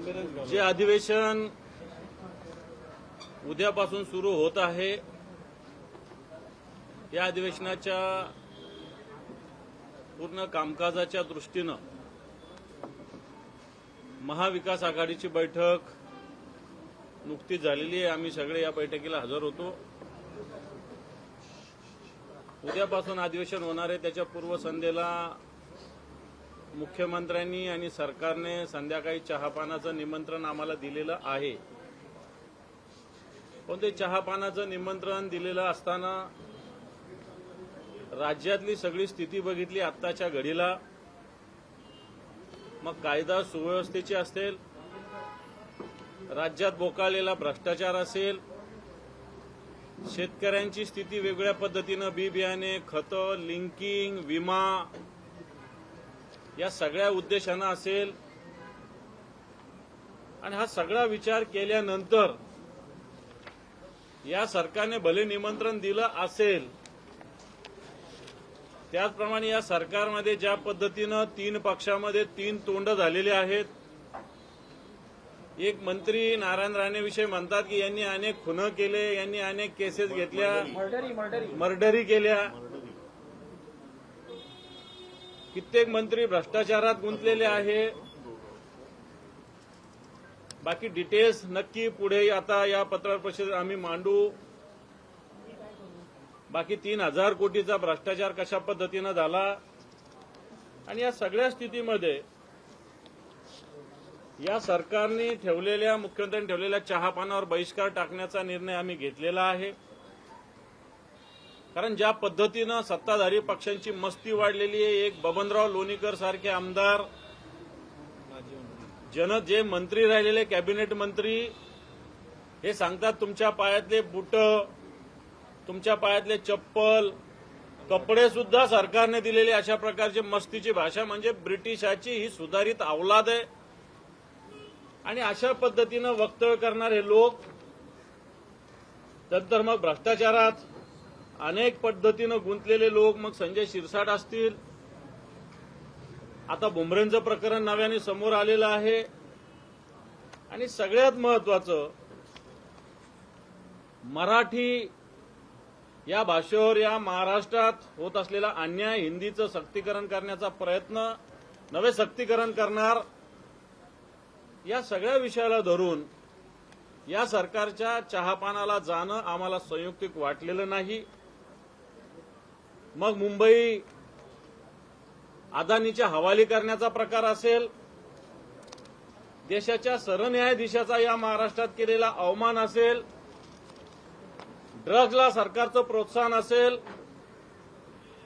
जे अधिवेशन उद्यापासून सुरू होत आहे या अधिवेशनाच्या पूर्ण कामकाजाच्या दृष्टीनं महाविकास आघाडीची बैठक नुकतीच झालेली आहे। आम्ही सगळे या बैठकीला हजर होतो। उद्यापासून अधिवेशन होणार आहे त्याच्या पूर्वसंध्येला मुख्यमंत्र्यांनी आणि सरकारने संध्याकाळी चहापानाचं निमंत्रण आम्हाला दिलेलं आहे। पण ते चहापानाचं निमंत्रण दिलेलं असताना राज्यातली सगळी स्थिती बघितली आत्ताच्या घडीला, मग कायदा सुव्यवस्थेची असेल, राज्यात बोकाळलेला भ्रष्टाचार असेल, शेतकऱ्यांची स्थिती वेगळ्या पद्धतीनं बी बियाणे, खतं, लिंकिंग, विमा या सगळ्या उद्देशानं असेल, आणि हा सगळा विचार केल्यानंतर या सरकारने भले निमंत्रण दिलं असेल, त्याचप्रमाणे या सरकारमध्ये ज्या पद्धतीनं 3 पक्षामध्ये 3 तोंड झालेले आहेत। एक मंत्री नारायण राणेविषयी म्हणतात की यांनी अनेक खुनं केले, यांनी अनेक केसेस घेतल्या, मर्डरी केल्या। कित्येक मंत्री भ्रष्टाचारात गुंतलेले आहे। बाकी डिटेल्स नक्की पुढे आता या पत्रकार परिषदेत आम्ही मांडू। बाकी 3000 कोटीचा भ्रष्टाचार कशा पद्धतीनं झाला, आणि या सगळ्या स्थितीमध्ये या सरकारने ठेवलेल्या, मुख्यमंत्र्यांनी ठेवलेल्या चहापानावर बहिष्कार टाकण्याचा निर्णय आम्ही घेतलेला आहे। कारण ज्या पद्धतीनं सत्ताधारी पक्षांची मस्ती वाढलेली आहे, एक बबनराव लोणीकर सारखे आमदार, जे मंत्री राहिलेले कॅबिनेट मंत्री, हे सांगतात तुमच्या पायातले बूट, तुमच्या पायातले चप्पल, कपडे सुद्धा सरकारने दिलेले, अशा प्रकारची मस्तीची भाषा म्हणजे ब्रिटिशाची ही सुधारित अवलाद आहे। आणि अशा पद्धतीनं वक्तव्य करणारे लोक नंतर मग भ्रष्टाचारात अनेक पद्धतीनं गुंतलेले लोक, मग संजय शिरसाट असतील, आता बुमरेंचं प्रकरण नव्याने समोर आलेलं आहे। आणि सगळ्यात महत्वाचं, मराठी या भाषेवर या महाराष्ट्रात होत असलेला अन्याय, हिंदीचं सक्तीकरण करण्याचा प्रयत्न, नवे सक्तीकरण करणार, या सगळ्या विषयाला धरून या सरकारच्या चहापानाला जाणं आम्हाला संयुक्तिक वाटलेलं नाही। मग मुंबई अदानीच्या हवाली करण्याचा प्रकार असेल, देशाच्या सरन्यायाधीशाचा या महाराष्ट्रात केलेला अवमान असेल, ड्रग्जला सरकारचं प्रोत्साहन असेल,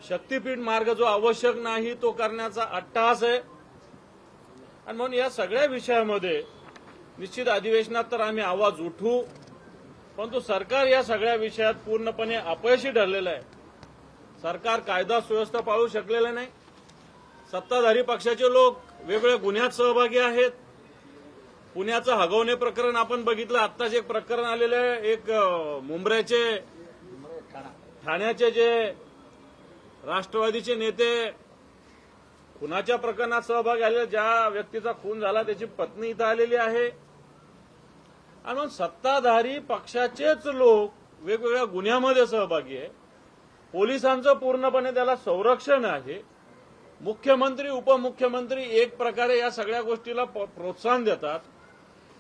शक्तीपीठ मार्ग जो आवश्यक नाही तो करण्याचा अट्टहास आहे। आणि म्हणून या सगळ्या विषयामध्ये निश्चित अधिवेशनात तर आम्ही आवाज उठवू, परंतु सरकार या सगळ्या विषयात पूर्णपणे अपयशी ठरलेलं आहे। सरकार कायदा सुव्यवस्था पाळू शकलेलं नाही। सत्ताधारी पक्षाचे लोक वेगवेगळ्या गुन्ह्यात सहभागी आहेत। पुण्याचं हगवणे प्रकरण आपण बघितलं, आत्ताच एक प्रकरण आलेलं आहे, एक मुंब्र्याचे, ठाण्याचे जे राष्ट्रवादीचे नेते खुनाच्या प्रकरणात सहभागी आले, ज्या व्यक्तीचा खून झाला त्याची पत्नी इथं आलेली आहे। आणि मग सत्ताधारी पक्षाचेच लोक वेगवेगळ्या गुन्ह्यामध्ये सहभागी आहे। पोलिसांचं पूर्णपणे त्याला संरक्षण आहे। मुख्यमंत्री, उपमुख्यमंत्री एक प्रकारे या सगळ्या गोष्टीला प्रोत्साहन देतात।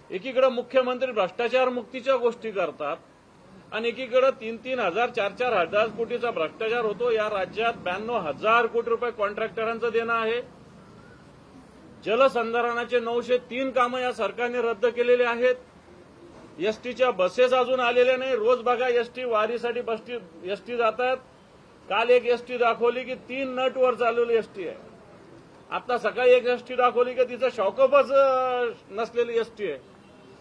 एकीकडे मुख्यमंत्री भ्रष्टाचार मुक्तीच्या गोष्टी करतात आणि एकीकडे 3-3 हजार 4-4 हजार कोटीचा भ्रष्टाचार होतो। या राज्यात 92,000 कोटी रुपये कॉन्ट्रॅक्टरांचं देणं आहे। जलसंधारणाचे 903 कामं या सरकारने रद्द केलेले आहेत। एसटीच्या बसेस अजून आलेल्या नाही। रोज बघा एसटी वारीसाठी एसटी जातात। काल एक एसटी दाखवली की 3 नटवर चालवलेली एसटी आहे। आता सकाळी एक एसटी दाखवली की तिचं शॉकअपच नसलेली एसटी आहे।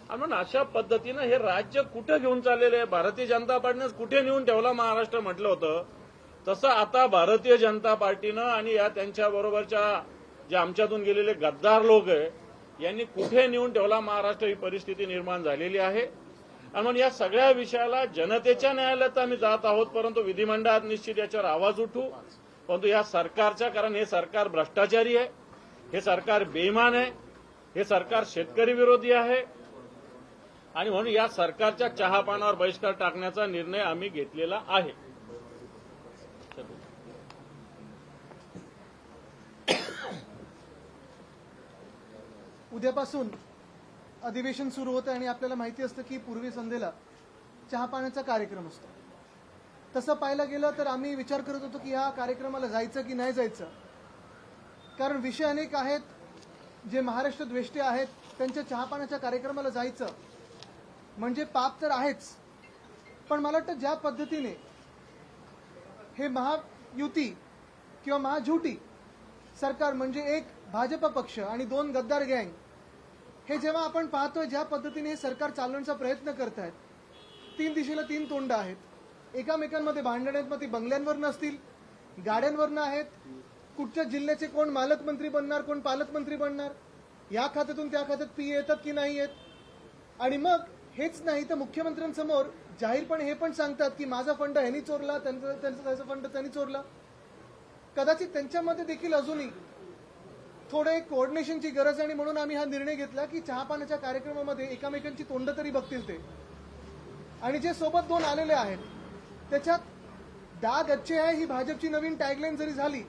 म्हणून अशा पद्धतीनं हे राज्य कुठे घेऊन चाललेलं आहे, भारतीय जनता पार्टीनं कुठे नेऊन ठेवला महाराष्ट्र म्हटलं होतं, तसं आता भारतीय जनता पार्टीनं आणि या त्यांच्याबरोबरच्या जे आमच्यातून गेलेले गद्दार लोक आहे यांनी कुठे नेऊन ठेवला महाराष्ट्र, ही परिस्थिती निर्माण झालेली आहे। आणि म्हणून या सगळ्या विषयाला जनतेच्या न्यायालयात आम्ही जात आहोत, परंतु विधिमंडळात निश्चित याच्यावर आवाज उठवू। परंतु या सरकारच्या, कारण हे सरकार भ्रष्टाचारी आहे, हे सरकार बेईमान आहे, हे सरकार शेतकरी विरोधी आहे आणि म्हणून या सरकारच्या चहापानावर बहिष्कार टाकण्याचा निर्णय आम्ही घेतलेला आहे. उद्यापासून अधिवेशन सुरू होतं आणि आपल्याला माहिती असतं की पूर्वी संध्येला चहापाण्याचा कार्यक्रम असतो. तसं पाहायला गेलं तर आम्ही विचार करत होतो की या कार्यक्रमाला जायचं की नाही जायचं, कारण विषय अनेक आहेत. जे महाराष्ट्र द्वेष्टे आहेत त्यांच्या चहापाण्याच्या कार्यक्रमाला जायचं म्हणजे पाप तर आहेच, पण मला वाटतं ज्या पद्धतीने हे महायुती किंवा महाझुटी सरकार म्हणजे एक भाजप पक्ष आणि दोन गद्दार गँग, हे जेव्हा आपण पाहतोय ज्या पद्धतीने हे सरकार चालवण्याचा प्रयत्न करत आहेत, तीन दिशेला तीन तोंड आहेत, एकामेकांमध्ये भांडण आहेत. मग ती बंगल्यांवरनं असतील, गाड्यांवरनं आहेत, कुठच्या जिल्ह्याचे कोण मालकमंत्री बनणार, कोण पालकमंत्री बनणार, या खात्यातून त्या खात्यात पी येतात की नाही येत. आणि मग हेच नाही तर मुख्यमंत्र्यांसमोर जाहीरपणे हे पण सांगतात की माझा फंड ह्यांनी चोरला, त्यांचा फंड त्यांनी चोरला. कदाचित त्यांच्यामध्ये देखील अजूनही थोडं एक कोऑर्डिनेशनची गरज आहे आणि म्हणून आम्ही हा निर्णय घेतला की चहापाण्याच्या कार्यक्रमामध्ये एकामेकांची तोंड तरी बघतील ते. आणि जे सोबत दोन आलेले आहेत त्याच्यात डाग अच्छे आहे ही भाजपची नवीन टॅगलाईन जरी झाली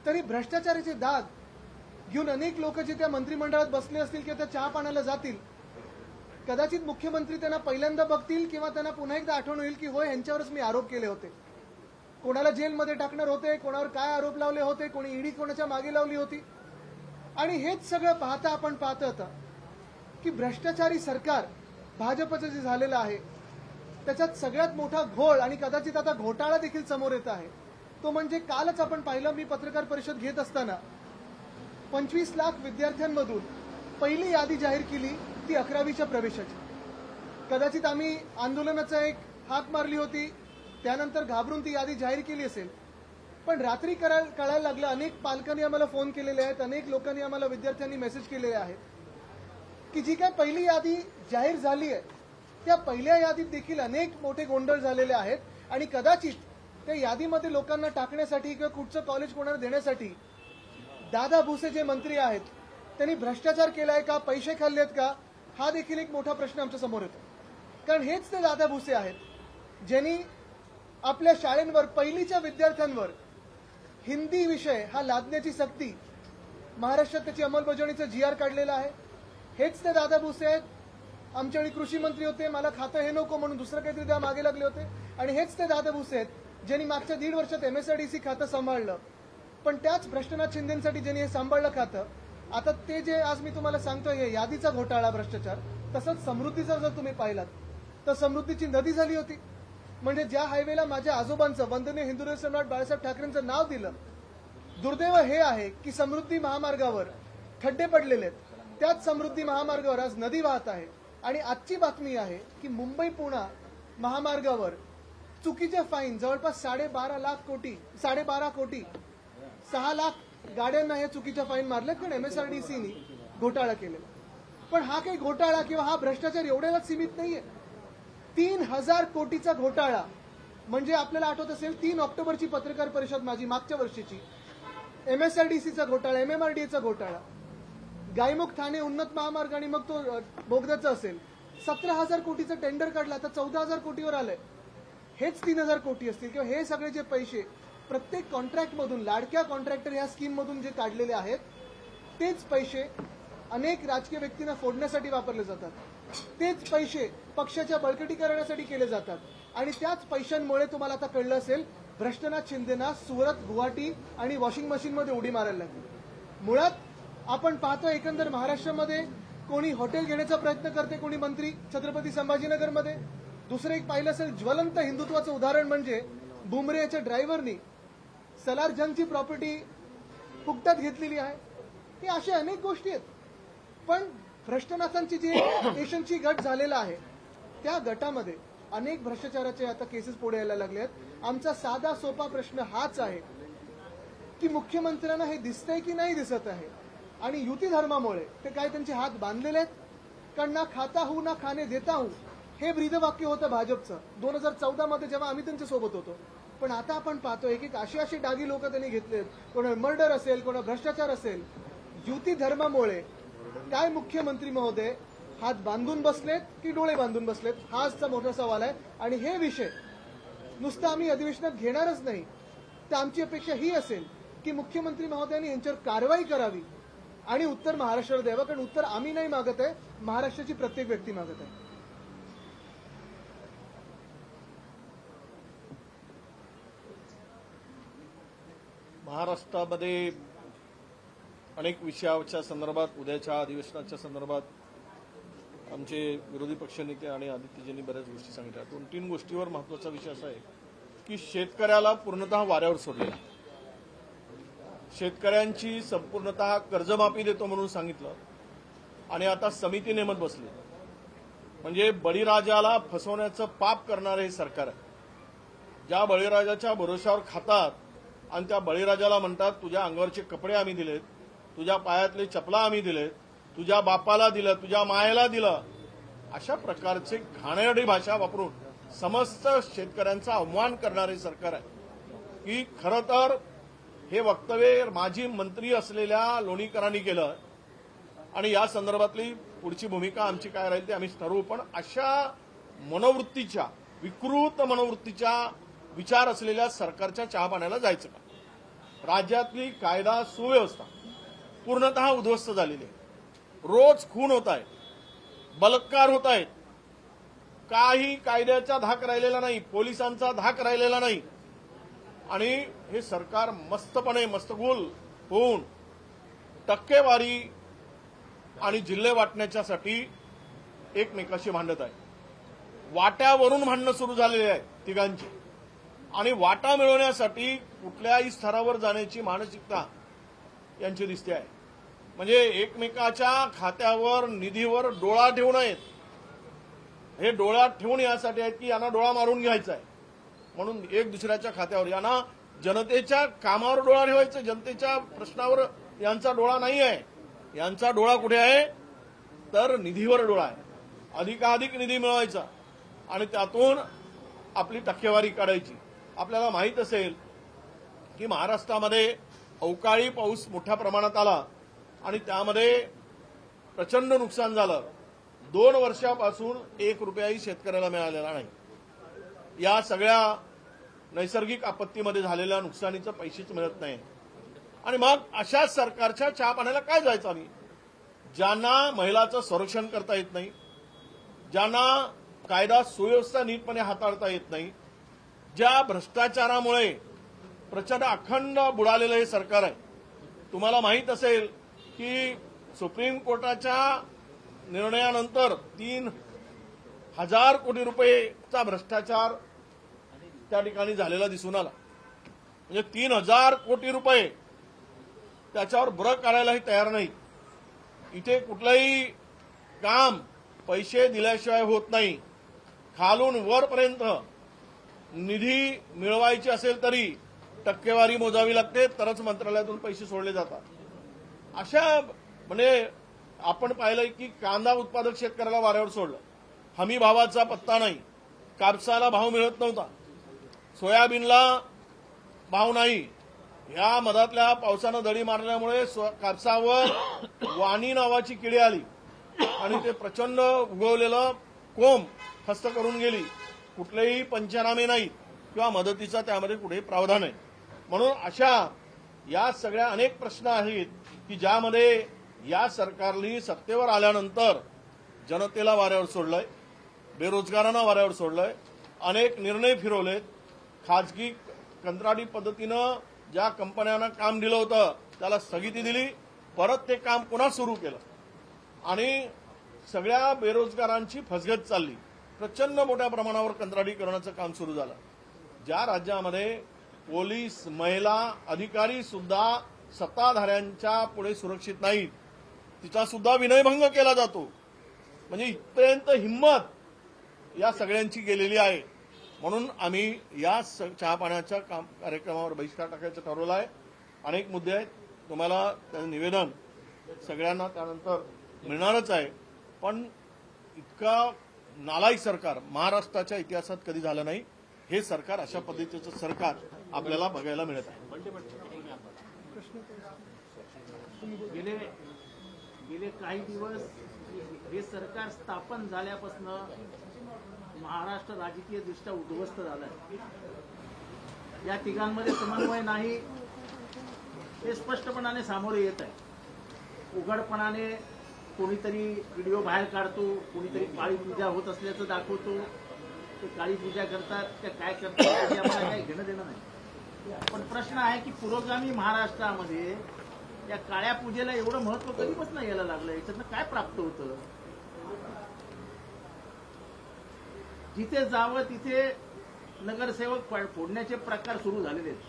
तरी भ्रष्टाचाराचे डाग घेऊन अनेक लोक जे त्या मंत्रिमंडळात बसले असतील किंवा त्या चहा पाण्याला जातील, कदाचित मुख्यमंत्री त्यांना पहिल्यांदा बघतील किंवा त्यांना पुन्हा एकदा आठवण होईल की होय ह्यांच्यावरच मी आरोप केले होते, कोणाला जेलमध्ये टाकणार होते, कोणावर काय आरोप लावले होते, कोणी ईडी कोणाच्या मागे लावली होती. आणि हेच सगळं पाहता आपण पाहत होता की भ्रष्टाचारी सरकार भाजपचं जे झालेलं आहे त्याच्यात सगळ्यात मोठा घोळ आणि कदाचित आता घोटाळा देखील समोर येत आहे. तो म्हणजे कालच आपण पाहिलं, मी पत्रकार परिषद घेत असताना 25 लाख विद्यार्थ्यांमधून पहिली यादी जाहीर केली ती 11वीच्या प्रवेशाची. कदाचित आम्ही आंदोलनाचा एक हाक मारली होती, त्यानंतर घाबरून ती यादी जाहीर केली असेल, पण रात्री कळायला लागलं. अनेक पालकांनी आम्हाला फोन केलेले आहेत, अनेक लोकांनी आम्हाला विद्यार्थ्यांनी मेसेज केलेले आहेत की जी काय पहिली यादी जाहीर झाली आहे त्या पहिल्या यादीत देखील अनेक मोठे गोंधळ झालेले आहेत. आणि कदाचित त्या यादीमध्ये लोकांना टाकण्यासाठी किंवा कुठचं कॉलेज कोणाला देण्यासाठी दादा भुसे जे मंत्री आहेत त्यांनी भ्रष्टाचार केलाय का, पैसे खाल्लेत का, हा देखील एक मोठा प्रश्न आमच्या समोर येतो. कारण हेच ते दादा भुसे आहेत ज्यांनी आपल्या शाळेंवर पहिलीच्या विद्यार्थ्यांवर हिंदी विषय हा लादण्याची सक्ती महाराष्ट्रात त्याची अंमलबजावणीचं GR काढलेलं आहे. हेच ते दादा भुसे आहेत. आमच्या वेळी कृषी मंत्री होते, मला खातं हे नको म्हणून दुसरं काहीतरी द्या मागे लागले होते. आणि हेच ते दादा भुसे आहेत ज्यांनी मागच्या 1.5 वर्षात MSRDC खातं सांभाळलं, पण त्याच भ्रष्टनाथ शिंदेसाठी ज्यांनी हे सांभाळलं खातं, आता ते जे आज मी तुम्हाला सांगतोय हे यादीचा घोटाळा भ्रष्टाचार, तसंच समृद्धीचा जर तुम्ही पाहिलात तर समृद्धीची नदी झाली होती. म्हणजे ज्या हायवेला माझ्या आजोबांचं वंदनीय हिंदुराव सम्राट बाळासाहेब ठाकरेंचं नाव दिलं, दुर्दैव हे आहे की समृद्धी महामार्गावर खड्डे पडलेले आहेत. त्याच समृद्धी महामार्गावर आज नदी वाहत आहे. आणि आजची बातमी आहे की मुंबई पुणे महामार्गावर चुकीचे फाईन जवळपास 12.5 कोटी 6 लाख गाड्यांना हे चुकीच्या फाईन मारलेत कारण MSRDCनी घोटाळा केलेला. पण हा काही घोटाळा किंवा हा भ्रष्टाचार एवढ्यालाच सीमित नाहीये. 3,000 कोटीचा घोटाळा म्हणजे आपल्याला आठवत असेल 3 ऑक्टोबरची पत्रकार परिषद माझी मागच्या वर्षीची, MSRDCचा घोटाळा, MMRDAचा घोटाळा, गायमुख ठाणे उन्नत महामार्ग आणि मग तो बोगद्याचा असेल, 17,000 कोटीचं टेंडर काढलं, आता 14,000 कोटीवर आलंय. हेच 3,000 कोटी असतील किंवा हे सगळे जे पैसे प्रत्येक कॉन्ट्रॅक्टमधून, लाडक्या कॉन्ट्रॅक्टर या स्कीममधून जे काढलेले आहेत तेच पैसे अनेक राजकीय व्यक्तींना फोडण्यासाठी वापरले जातात. तेच पैसे पक्षाच्या बळकटीकरणासाठी केले जातात. आणि त्याच पैशांमुळे तुम्हाला आता कळलं असेल भ्रष्टनाथ शिंदेना सुरत, गुवाहाटी आणि वॉशिंग मशीनमध्ये उडी मारायला लागली. मुळात आपण पाहतो एकंदर महाराष्ट्रामध्ये कोणी हॉटेल घेण्याचा प्रयत्न करते, कोणी मंत्री छत्रपती संभाजीनगरमध्ये. दुसरं एक पाहिलं असेल ज्वलंत हिंदुत्वाचं उदाहरण म्हणजे बुमरे याच्या ड्रायव्हरनी सलार जंगची प्रॉपर्टी फुकटात घेतलेली आहे. हे अशा अनेक गोष्टी आहेत. पण भ्रष्टनाथांची जी एशनची गट झालेला आहे त्या गटामध्ये अनेक भ्रष्टाचाराचे आता केसेस पुढे यायला लागले आहेत. आमचा साधा सोपा प्रश्न हाच आहे की मुख्यमंत्र्यांना हे दिसतंय की नाही दिसत आहे. आणि युती धर्मामुळे ते काय त्यांचे हात बांधलेले आहेत, कारण ना खाता हूं ना खाणे देता हूं हे ब्रीदवाक्य होतं भाजपचं 2014 मध्ये जेव्हा आम्ही त्यांच्या सोबत होतो. पण आता आपण पाहतो एक अशी डागी लोक त्यांनी घेतलेत, कोणा मर्डर असेल, कोणा भ्रष्टाचार असेल. युती धर्मामुळे काय मुख्यमंत्री महोदय हात बांधून बसलेत की डोळे बांधून बसलेत, हा आजचा मोठा सवाल आहे. आणि हे विषय नुसतं आम्ही अधिवेशनात घेणारच नाही, तर आमची अपेक्षा ही असेल की मुख्यमंत्री महोदयांनी यांच्यावर कारवाई करावी आणि उत्तर महाराष्ट्राला द्यावं. कारण उत्तर आम्ही नाही मागत आहे, महाराष्ट्राची प्रत्येक व्यक्ती मागत आहे. महाराष्ट्रामध्ये अनेक विषयाच्या संदर्भात, उद्याच्या अधिवेशनाच्या संदर्भात आमचे विरोधी पक्षनेते आणि आदित्यजींनी बऱ्याच गोष्टी सांगितल्या. 2-3 गोष्टीवर महत्त्वाचा विषय असा आहे की शेतकऱ्याला पूर्णतः वाऱ्यावर सोडलेला. शेतकऱ्यांची संपूर्णतः कर्जमाफी देतो म्हणून सांगितलं आणि आता समिती नेमत बसली. म्हणजे बळीराजाला फसवण्याचं पाप करणारे हे सरकार आहे. ज्या बळीराजाच्या भरोशावर खातात आणि त्या बळीराजाला म्हणतात तुझ्या अंगावरचे कपडे आम्ही दिलेत, तुझ्या पायातले चपला आम्ही दिलेत, तुझ्या बापाला दिलं, तुझ्या मायेला दिलं, अशा प्रकारचे घाणेरडी भाषा वापरून समस्त शेतकऱ्यांचा अवमान करणारे सरकार आहे. की खरं तर हे वक्तव्य माजी मंत्री असलेल्या लोणीकरांनी केलं आणि या संदर्भातली पुढची भूमिका आमची काय राहील ते आम्ही ठरवू. पण अशा मनोवृत्तीच्या, विकृत मनोवृत्तीच्या विचार असलेल्या सरकारच्या चहापाण्याला जायचं का? राज्यातली कायदा सुव्यवस्था पूर्णतः उद्ध्वस्त झालेली आहे. रोज खून होत आहेत, बलात्कार होत आहेत, काही कायद्याचा धाक राहिलेला नाही, पोलिसांचा धाक राहिलेला नाही. आणि हे सरकार मस्तपणे मस्तगुल होऊन टक्केवारी आणि जिल्हे वाटण्याच्यासाठी एकमेकाशी भांडत आहे. वाट्यावरून भांडणं सुरू झालेली आहे तिघांची आणि वाटा मिळवण्यासाठी कुठल्याही स्तरावर जाण्याची मानसिकता यांची दिसते आहे. म्हणजे एकमेकाच्या खात्यावर, निधीवर डोळा ठेवू नयेत. हे डोळ्यात ठेवून यासाठी आहेत की यांना डोळा मारून घ्यायचा आहे म्हणून एक दुसऱ्याच्या खात्यावर. यांना जनतेच्या कामावर डोळा ठेवायचा, जनतेच्या प्रश्नावर यांचा डोळा नाही आहे. यांचा डोळा कुठे आहे तर निधीवर डोळा आहे. अधिकाधिक निधी मिळवायचा आणि त्यातून आपली टक्केवारी काढायची. आपल्याला माहीत असेल की महाराष्ट्रामध्ये अवकाळी पाऊस मोठ्या प्रमाणात आला आणि त्यामध्ये प्रचंड नुकसान झालं. 2 वर्षापासून 1 रुपयाही शेतकऱ्याला मिळालेला नाही. या सगळ्या नैसर्गिक आपत्तीमध्ये झालेल्या नुकसानीचं पैसेच मिळत नाही. आणि मग अशा सरकारच्या चहा पाण्याला काय जायचं आम्ही? ज्यांना महिलाचं संरक्षण करता येत नाही, ज्यांना कायदा सुव्यवस्था नीटपणे हाताळता येत नाही, ज्या भ्रष्टाचारामुळे प्रचंड अखंड बुडालेलं हे सरकार आहे. तुम्हाला माहीत असेल की सुप्रीम कोर्टाच्या निर्णयानंतर 3,000 कोटी रुपयेचा भ्रष्टाचार त्या ठिकाणी झालेला दिसून आला. म्हणजे 3,000 कोटी रुपये त्याच्यावर ब्र काढायलाही तयार नाही. इथे कुठलंही काम पैसे दिल्याशिवाय होत नाही. खालून वरपर्यंत निधी मिळवायची असेल तरी टक्केवारी मोजावी लागते, तरच मंत्रालयातून पैसे सोडले जातात. अशा म्हणजे आपण पाहिलंय की कांदा उत्पादक शेतकऱ्याला वाऱ्यावर सोडलं. हमी भावाचा पत्ता नाही. कापसाला भाव मिळत नव्हता, सोयाबीनला भाव नाही. या मधातल्या पावसानं दडी मारल्यामुळे कापसावर वाणी नावाची किडी आली आणि ते प्रचंड उगवलेलं कोंब खस्त करून गेली. कुठलेही पंचनामे नाहीत किंवा मदतीचा त्यामध्ये कुठेही प्रावधान आहे. म्हणून अशा या सगळ्या अनेक प्रश्न आहेत की ज्यामध्ये या सरकारने सत्तेवर आल्यानंतर जनतेला वाऱ्यावर सोडलंय, बेरोजगारांना वाऱ्यावर सोडलंय, अनेक निर्णय फिरवलेत. खाजगी कंत्राटी पद्धतीनं ज्या कंपन्यांना काम दिलं होतं त्याला स्थगिती दिली, परत ते काम पुन्हा सुरू केलं आणि सगळ्या बेरोजगारांची फसगत चालली. प्रचंड मोठ्या प्रमाणावर कंत्राटीकरणाचं काम सुरू झालं. ज्या राज्यामध्ये पोलीस, महिला, अधिकारी सुद्धा सत्ताधाऱ्यांच्या पुढे सुरक्षित नाहीत, तिचा सुद्धा विनयभंग केला जातो. म्हणजे इथपर्यंत हिंमत या सगळ्यांची गेलेली आहे. म्हणून आम्ही या चहा पाण्याच्या कार्यक्रमावर बहिष्कार टाकायचं ठरवलं आहे. अनेक मुद्दे आहेत, तुम्हाला त्याचं निवेदन सगळ्यांना त्यानंतर मिळणारच आहे. पण इतका नालायक सरकार महाराष्ट्राच्या इतिहासात कधी झालं नाही. हे सरकार, अशा पद्धतीचं सरकार आपल्याला बघायला मिळत आहे. गेले काही दिवस हे सरकार स्थापन झाल्यापासून महाराष्ट्र राजकीय दृष्ट्या उद्ध्वस्त झालंय. या तिघांमध्ये समन्वय नाही हे स्पष्टपणाने सामोरे येत आहे. उघडपणाने कोणीतरी व्हिडिओ बाहेर काढतो, कोणीतरी काळी पूजा होत असल्याचं दाखवतो. ते काळी पूजा करतात त्या काय करतात त्याची आम्हाला काही घेणं देणं नाही. पण प्रश्न आहे की पुरोगामी महाराष्ट्रामध्ये या काळ्या पूजेला एवढं महत्व कधीपासून यायला लागलं, याच्यातनं काय प्राप्त होतं? जिथे जावं तिथे नगरसेवक फोडण्याचे प्रकार सुरू झालेले आहेत.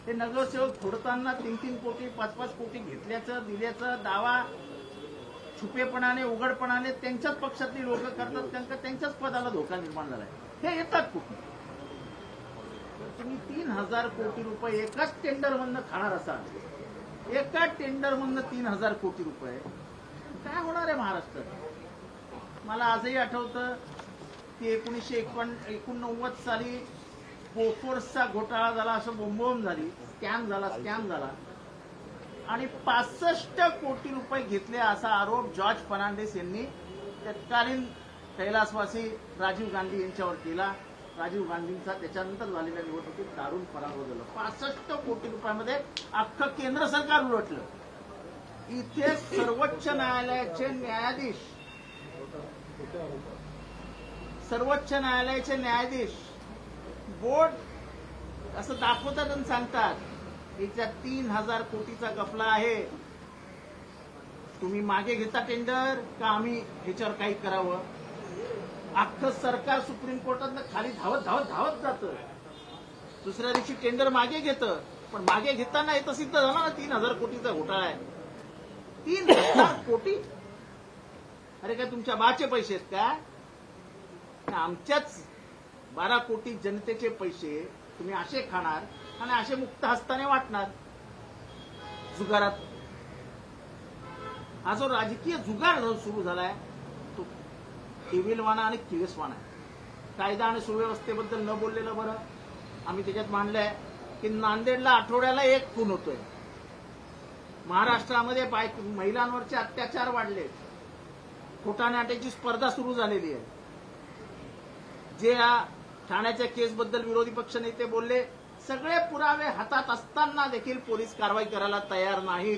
हे नगरसेवक फोडताना 3-3 कोटी 5-5 कोटी घेतल्याचं दिल्याचा दावा छुपेपणाने उघडपणाने त्यांच्याच पक्षातली लोक करतात, त्यांच्याच पदाला धोका निर्माण झालाय. हे येतात कुठून? तुम्ही 3,000 कोटी रुपये एकाच टेंडरमधनं खाणार असाल, एका टेंडरमधनं 3,000 कोटी रुपये काय होणार आहे महाराष्ट्रात? मला आजही आठवतं की 1989 साली बोफोर्सचा घोटाळा झाला, असं बोंबोंब झाली, स्कॅम झाला आणि 65 कोटी रुपये घेतले असा आरोप जॉर्ज फर्नांडिस यांनी तत्कालीन कैलासवासी राजीव गांधी यांच्यावर केला. राजीव गांधींचा त्याच्यानंतर झालेल्या निवडणुकीत दारुण पराभव झाला. 65 कोटी रुपयामध्ये अख्खं केंद्र सरकार उलटलं. इथे सर्वोच्च न्यायालयाचे न्यायाधीश बोर्ड असं दाखवतात आणि सांगतात याच्यात 3,000 कोटीचा गफला आहे. तुम्ही मागे घेता टेंडर का आम्ही ह्याच्यावर काही करावं? अख्खं सरकार सुप्रीम कोर्टात खाली धावत जातं. दुसऱ्या दिवशी टेंडर मागे घेतं, पण मागे घेताना हे तर सिद्ध झालं ना 3,000 कोटीचा घोटाळा आहे. 3,000 कोटी? अरे काय तुमच्या बाचे पैसे आहेत का? आमच्याच 12 कोटी जनतेचे पैसे तुम्ही असे खाणार आणि असे मुक्त हस्ताने वाटणार जुगारात. हा जो राजकीय जुगार सुरू झालाय तो केविलवाणा आणि किळसवाणा आहे. कायदा आणि सुव्यवस्थेबद्दल न बोललेलं बरं. आम्ही त्याच्यात मांडलंय की नांदेडला आठवड्याला 1 खून होतोय. महाराष्ट्रामध्ये महिलांवरचे अत्याचार वाढले. खोटानाट्याची स्पर्धा सुरू झालेली आहे. जे ठाण्याच्या केसबद्दल विरोधी पक्ष नेते बोलले, सगळे पुरावे हातात असताना देखील पोलीस कारवाई करायला तयार नाहीत.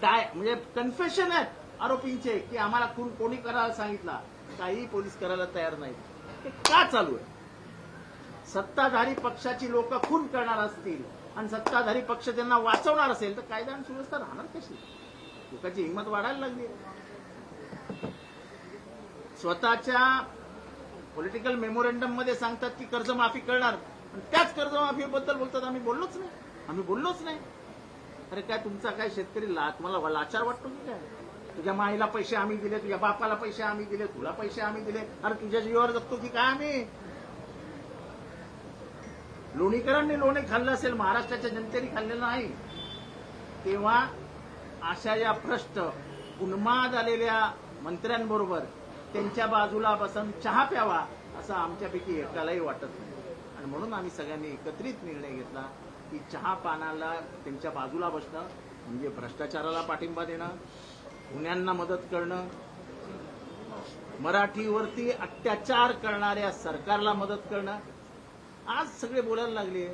म्हणजे कन्फेशन आहेत आरोपींचे की आम्हाला खून कोणी करायला सांगितला, काही पोलीस करायला तयार नाहीत. हे का चालू आहे? सत्ताधारी पक्षाची लोक खून करणार असतील आणि सत्ताधारी पक्ष त्यांना वाचवणार असेल तर कायदा आणि सुव्यवस्था राहणार कशी? लोकांची हिंमत वाढायला लागली. स्वतःच्या पॉलिटिकल मेमोरेंडम मध्ये सांगतात की कर्जमाफी करणार, त्याच कर्जमाफीबद्दल बोलतात आम्ही बोललोच नाही. अरे काय तुमचा काय शेतकरी तुम्हाला लाचार वाटतो की काय? तुझ्या माईला पैसे आम्ही दिले, तुझ्या बापाला पैसे आम्ही दिले, तुला पैसे आम्ही दिले, अरे तुझ्या जीवावर जगतो की काय आम्ही? लोणीकरांनी लोणे खाल्लं असेल, महाराष्ट्राच्या जनतेने खाल्लेलं नाही. तेव्हा अशा या भ्रष्ट उन्माद आलेल्या मंत्र्यांबरोबर त्यांच्या बाजूला बसून चहा प्यावा असं आमच्यापैकी एकालाही वाटत नाही. आणि म्हणून आम्ही सगळ्यांनी एकत्रित निर्णय घेतला की चहा पानाला त्यांच्या बाजूला बसणं म्हणजे भ्रष्टाचाराला पाठिंबा देणं, गुन्ह्यांना मदत करणं, मराठीवरती अत्याचार करणाऱ्या सरकारला मदत करणं. आज सगळे बोलायला लागले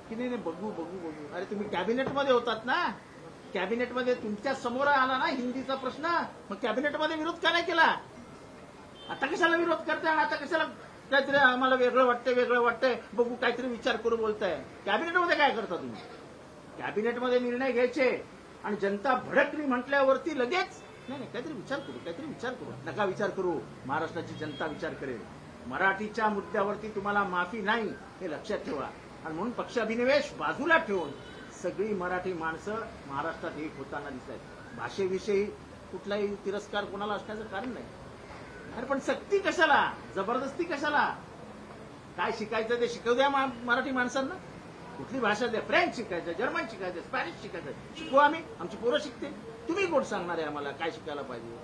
की नाही बघू. अरे तुम्ही कॅबिनेटमध्ये होतात ना, कॅबिनेटमध्ये तुमच्या समोर आला ना हिंदीचा प्रश्न, मग कॅबिनेटमध्ये विरोध का नाही केला? आता कशाला विरोध करताय? आता कशाला काहीतरी आम्हाला वेगळं वाटतंय बघू काहीतरी विचार करू बोलताय? कॅबिनेटमध्ये काय करता तुम्ही? कॅबिनेटमध्ये निर्णय घ्यायचे आणि जनता भडकली म्हटल्यावरती लगेच नाही काहीतरी विचार करू. नका विचार करू, महाराष्ट्राची जनता विचार करेल. मराठीच्या मुद्द्यावरती तुम्हाला माफी नाही हे लक्षात ठेवा. आणि म्हणून पक्षाभिनिवेश बाजूला ठेवून सगळी मराठी माणसं महाराष्ट्रात एक होताना दिसत आहेत. भाषेविषयी कुठलाही तिरस्कार कोणाला असण्याचं कारण नाही. अरे पण सक्ती कशाला, जबरदस्ती कशाला? काय शिकायचं ते शिकवू द्या मराठी माणसांना. कुठली भाषा द्या, फ्रेंच शिकायचं, जर्मन शिकायचं, स्पॅनिश शिकायचं, शिकू आम्ही, आमची पोरं शिकते. तुम्ही कोण सांगणार आहे आम्हाला काय शिकायला पाहिजे?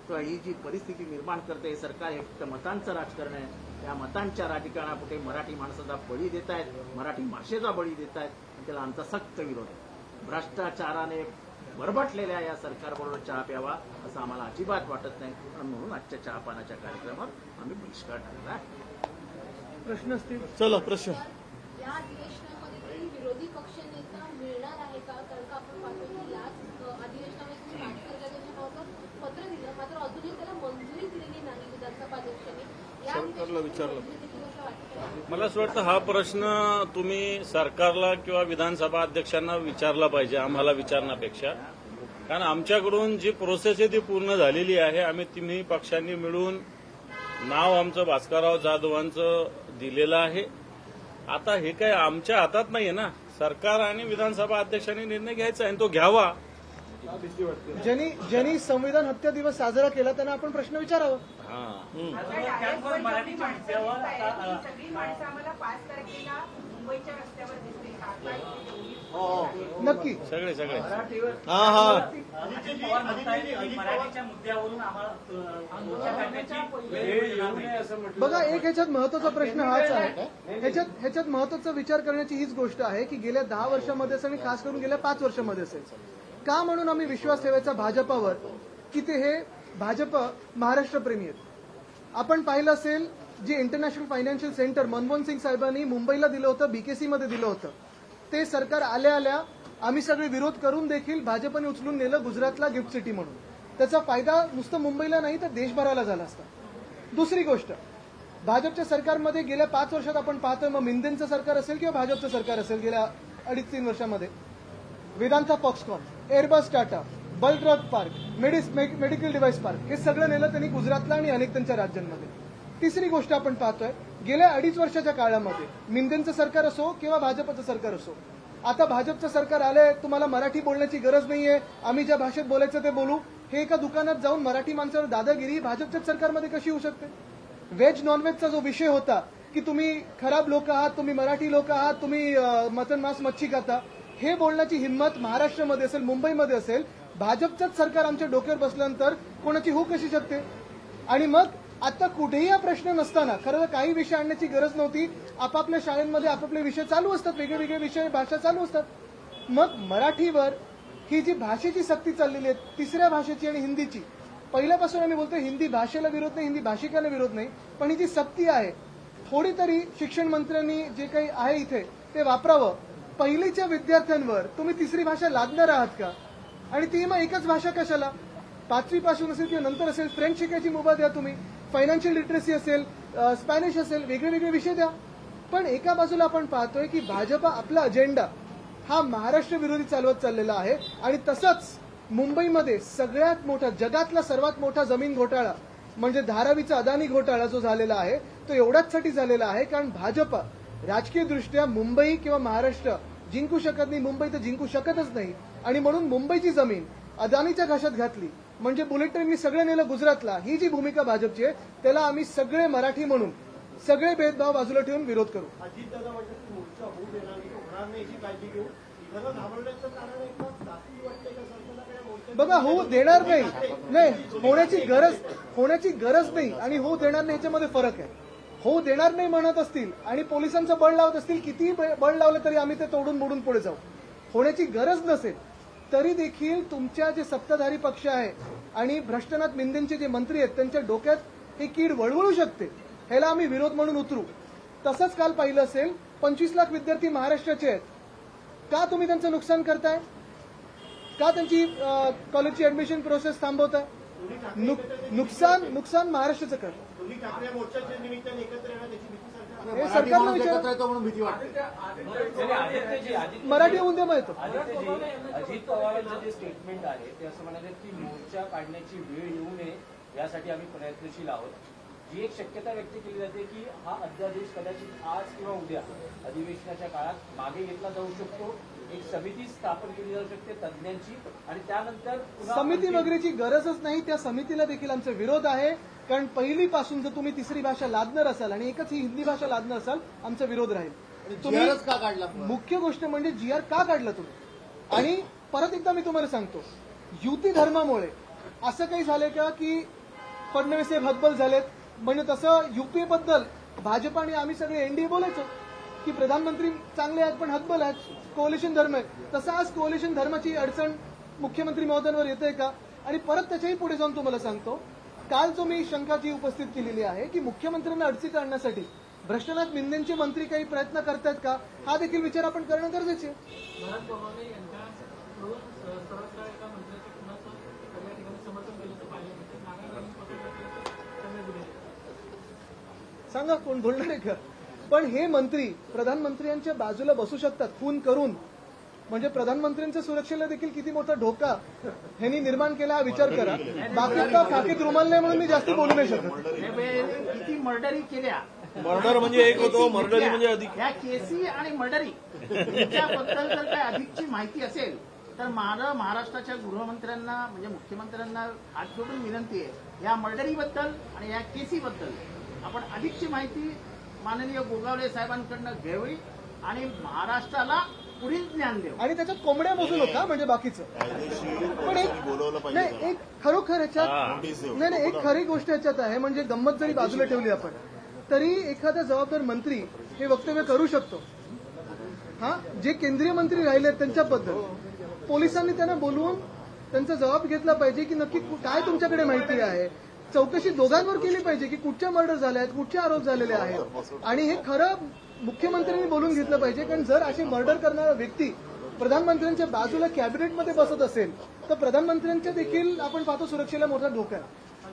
तर ही जी परिस्थिती निर्माण करते सरकार हे फक्त मतांचं राजकारण आहे. त्या मतांच्या राजकारणापुढे मराठी माणसाचा बळी देत आहेत, मराठी भाषेचा बळी देत आहेत. त्याला आमचा सक्त विरोध आहे. भ्रष्टाचाराने बरबटलेल्या या सरकारबरोबर चहा प्यावा असं आम्हाला अजिबात वाटत नाही. आणि म्हणून आजच्या चहापानाच्या कार्यक्रमात आम्ही बहिष्कार टाकला आहे. प्रश्न असतील? चला प्रश्न. या अधिवेशनामध्ये तरी विरोधी पक्षनेता मिळणार आहे का? कारण का आपण पाहतो की याच अधिवेशनामध्ये तुम्ही राज्य सरकारच्या पत्र दिलं, मात्र अजूनही त्याला मंजुरी दिलेली नाही विधानसभा अध्यक्षांनी. सरकारला विचारलं. मला असं वाटतं हा प्रश्न तुम्ही सरकारला किंवा विधानसभा अध्यक्षांना विचारला पाहिजे, आम्हाला विचारण्यापेक्षा. कारण आमच्याकडून जी प्रोसेस आहे ती पूर्ण झालेली आहे. आम्ही तिन्ही पक्षांनी मिळून नाव आमचं भास्करराव जाधवांचं दिलेलं आहे. आता हे काय आमच्या हातात नाहीये ना, सरकार आणि विधानसभा अध्यक्षांनी निर्णय घ्यायचा आहे आणि तो घ्यावा. ज्यांनी संविधान हत्या दिवस साजरा केला त्यांना आपण प्रश्न विचारावा. त्याचबरोबर मराठीच्या मुद्द्यावर आता सगळी माणसं आम्हाला 5 तारखेला मुंबईच्या रस्त्यावर दिसतील का? नक्की. सगळे हा हा अजित पवार म्हणतायत की मराठीच्या मुद्द्यावरून आम्हाला मोर्चा काढण्याची वेळ येऊ नये असं म्हटलं. बघा, एक ह्याच्यात महत्वाचा प्रश्न हाच आहे. ह्याच्यात महत्वाचा विचार करण्याची हीच गोष्ट आहे की गेल्या 10 वर्षामध्ये असेल आणि खास करून गेल्या 5 वर्षामध्ये असेल, का म्हणून आम्ही विश्वास ठेवायचा भाजपावर की ते हे भाजप महाराष्ट्रप्रेमी आहेत. आपण पाहिलं असेल जे international financial centre Manmohan Singh साहेबांनी मुंबईला दिलं होतं, बीकेसी मध्ये दिलं होतं, ते सरकार आल्या आम्ही सगळे विरोध करून देखील भाजपने उचलून नेलं गुजरातला गिफ्ट सिटी म्हणून. त्याचा फायदा नुसतं मुंबईला नाही तर देशभराला झाला असता. दुसरी गोष्ट, भाजपच्या सरकारमध्ये गेल्या 5 वर्षात आपण पाहतोय, मग मिंदेंचं सरकार असेल किंवा भाजपचं सरकार असेल, गेल्या 2.5-3 वर्षामध्ये Vedanta Foxconn, Airbus Tata, bulk drug park, medical device park, हे सगळं नेलं त्यांनी गुजरातला आणि अनेक त्यांच्या राज्यांमध्ये. तिसरी गोष्ट आपण पाहतोय, गेल्या 2.5 वर्षाच्या काळामध्ये मिंदेंचं सरकार असो किंवा भाजपचं सरकार असो, आता भाजपचं सरकार आलंय, तुम्हाला मराठी बोलण्याची गरज नाहीये, आम्ही ज्या भाषेत बोलायचं ते बोलू, हे एका दुकानात जाऊन मराठी माणसावर दादागिरी भाजपच्याच सरकारमध्ये कशी होऊ शकते? व्हेज नॉनव्हेजचा जो विषय होता की तुम्ही खराब लोक आहात, तुम्ही मराठी लोक आहात, तुम्ही मटन मांस मच्छी खाता, हे बोलण्याची हिंमत महाराष्ट्रामध्ये असेल, मुंबईमध्ये असेल, भाजपचंच सरकार आमच्या डोक्यावर बसल्यानंतर कोणाची होऊ कशी शकते? आणि मग आता कुठेही हा प्रश्न नसताना, खरं तर काही विषय आणण्याची गरज नव्हती, आपापल्या शाळांमध्ये आपापले विषय चालू असतात, वेगळे वेगळे विषय भाषा चालू असतात. मग मराठीवर ही जी भाषेची सक्ती चाललेली आहे, तिसऱ्या भाषेची आणि हिंदीची, पहिल्यापासून आम्ही बोलतोय हिंदी भाषेला विरोध नाही, हिंदी भाषिकाला विरोध नाही, पण ही जी सक्ती आहे थोडी तरी शिक्षण मंत्र्यांनी जे काही आहे इथे ते वापरावं. पहिलीच्या विद्यार्थ्यांवर तुम्ही तिसरी भाषा लादणार आहात का? आणि ती मग एकच भाषा कशाला? 5वी पासून असेल किंवा नंतर असेल फ्रेंच शिकायची मुभा द्या तुम्ही, फायनान्शियल लिटरसी असेल, स्पॅनिश असेल, वेगळे वेगळे विषय द्या. पण एका बाजूला आपण पाहतोय की भाजपा आपला अजेंडा हा महाराष्ट्र विरोधी चालवत चाललेला आहे. आणि तसंच मुंबईमध्ये सगळ्यात मोठा, जगातला सर्वात मोठा जमीन घोटाळा म्हणजे धारावीचा अदानी घोटाळा जो झालेला आहे तो एवढ्याचसाठी झालेला आहे कारण भाजपा राजकीय दृष्ट्या मुंबई किंवा महाराष्ट्र जिंकू शकत नाही, मुंबई तर जिंकू शकतच नाही. आणि म्हणून मुंबईची जमीन अदानीच्या घशात घातली म्हणजे बुलेट ट्रेननी सगळं नेलं गुजरातला. ही जी भूमिका भाजपची आहे त्याला आम्ही सगळे मराठी म्हणून सगळे भेदभाव बाजूला ठेवून विरोध करू. अजितदादा म्हणतात मोर्चा होऊ देणार नाही, होणार नाही याची काळजी घेऊ. इथं घाबरण्याचं कारण आहे का? दाखली वाटते का सरकारला काय मोर्चा? बघा, होऊ देणार नाही, होण्याची गरज नाही आणि होऊ देणार नाही ह्याच्यामध्ये फरक आहे. होऊ देणार नाही म्हणत असतील आणि पोलिसांचं बळ लावत असतील, कितीही बळ लावलं तरी आम्ही ते तोडून मोडून पुढे जाऊ. होण्याची गरज नसेल तरी देखील तुमच्या जे सत्ताधारी पक्ष आहे आणि भ्रष्टनाथ मिंदेंचे जे मंत्री आहेत त्यांच्या डोक्यात हे कीड वळवळू शकते. ह्याला आम्ही विरोध म्हणून उतरू. तसंच काल पाहिलं असेल 25 लाख विद्यार्थी महाराष्ट्राचे आहेत. का तुम्ही त्यांचं नुकसान करताय? का त्यांची कॉलेजची ऍडमिशन प्रोसेस थांबवताय? नुकसान महाराष्ट्राचं कर. दोन्ही ठाकरे मोर्चाच्या निमित्ताने एकत्र येणार त्याची भीती सरकार. हे सरकारला विचार, म्हणून भीती वाटते. मराठी होऊन दे मग येतो. अजित पवारांचं जे स्टेटमेंट आहे ते असं म्हणाले की मोर्चा काढण्याची वेळ येऊ नये यासाठी आम्ही प्रयत्नशील आहोत. जी एक शक्यता व्यक्त केली जाते की हा अध्यादेश कदाचित आज किंवा उद्या अधिवेशनाच्या काळात मागे घेतला जाऊ शकतो, एक समिती स्थापन केली जाऊ शकते तज्ज्ञांची आणि त्यानंतर समिती वगैरेची गरजच नाही. त्या समितीला देखील आमचा विरोध आहे कारण पहिलीपासून जर तुम्ही तिसरी भाषा लादणार असाल आणि एकच ही हिंदी भाषा लादणार असाल आमचा विरोध राहील. तुम्ही का काढला? मुख्य गोष्ट म्हणजे GR का काढला तुम्ही? आणि परत एकदा मी तुम्हाला सांगतो, युती धर्मामुळे असं काही झालंय का की फडणवीस हे हतबल झालेत? म्हणजे तसं युपीए बद्दल भाजप आणि आम्ही सगळे एनडीए बोलायचो की प्रधानमंत्री चांगले आहेत पण हतबल आहेत, कोअलिशन धर्म आहे. तसं आज कोअलिशन धर्माची अडचण मुख्यमंत्री महोदयांवर येतंय का? आणि परत त्याच्याही पुढे जाऊन तुम्हाला सांगतो, काल जो मी शंका जी उपस्थित केलेली आहे की मुख्यमंत्र्यांना अडचणीत आणण्यासाठी भ्रष्टनाथ मिंदेंचे मंत्री काही प्रयत्न करतायत का, हा देखील विचार आपण करणं गरजेचे आहे. सांगा कोण बोलणार आहे का? पण हे मंत्री प्रधानमंत्र्यांच्या बाजूला बसू शकतात खून करून, म्हणजे प्रधानमंत्र्यांच्या सुरक्षेला देखील किती मोठा धोका ह्यांनी निर्माण केला हा विचार करा. बाकी का फाकीत रुमाल नाही म्हणून मी जास्त बोलू नाही शकत. किती मर्डरी केल्या, मर्डर म्हणजे एक होतो, मर्डरी म्हणजे अधिक. या केसी आणि मर्डरी याच्याबद्दल जर काय अधिकची माहिती असेल तर मला महाराष्ट्राच्या गृहमंत्र्यांना म्हणजे मुख्यमंत्र्यांना हात जोडून विनंती आहे, या मर्डरीबद्दल आणि या केसीबद्दल आपण अधिकची माहिती माननीय गोगावले साहेबांकडनं घ्यावी आणि महाराष्ट्राला पुढील ज्ञान देऊ. आणि त्याच्यात कोंबड्या मोजू नका म्हणजे बाकीचं. पण एक खरोखर ह्याच्यात नाही एक खरी गोष्ट ह्याच्यात आहे, म्हणजे गंमत जरी बाजूला ठेवली आपण तरी एखादा जबाबदार मंत्री हे वक्तव्य करू शकतो. हा, जे केंद्रीय मंत्री राहिले त्यांच्याबद्दल पोलिसांनी त्यांना बोलवून त्यांचा जबाब घेतला पाहिजे की नक्की काय तुमच्याकडे माहिती आहे. चौकशी दोघांवर केली पाहिजे की कुठच्या मर्डर झाल्या आहेत, कुठचे आरोप झालेले आहेत, आणि हे खरं मुख्यमंत्र्यांनी बोलून घेतलं पाहिजे. कारण जर असे मर्डर करणारा व्यक्ती प्रधानमंत्र्यांच्या बाजूला कॅबिनेटमध्ये बसत असेल तर प्रधानमंत्र्यांच्या देखील आपण पाहतो सुरक्षेला मोठा धोका आहे.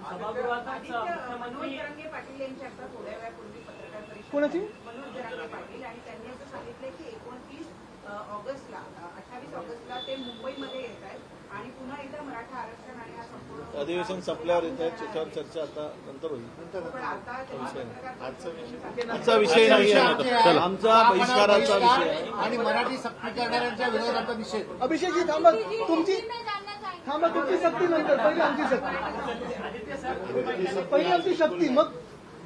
मनोज जरांगे पाटील यांची आता थोड्या वेळापूर्वी पत्रकार परिषद कोणाची? मनोज जरांगे पाटील, आणि त्यांनी असं सांगितलंय की 28 ऑगस्टला 28 ऑगस्टला ते मुंबईमध्ये येत आहेत आणि पुन्हा एकदा मराठा आरक्षण आणि हा संपूर्ण अधिवेशन संपल्यावर येत आहे, त्याच्यावर चर्चा आता नंतर होईल. पण आता त्यांनी पत्रकार परिषदेत आजचा विषय नाही आहे, आमचा बहिष्काराचा विषय आहे. आणि मराठी सक्ती करणाऱ्यांच्या विरोधाचा निषेध. अभिषेकजी थांबा, तुमची शक्ती नंतर, पहिली आमची शक्ती, पहिली आमची शक्ती, मग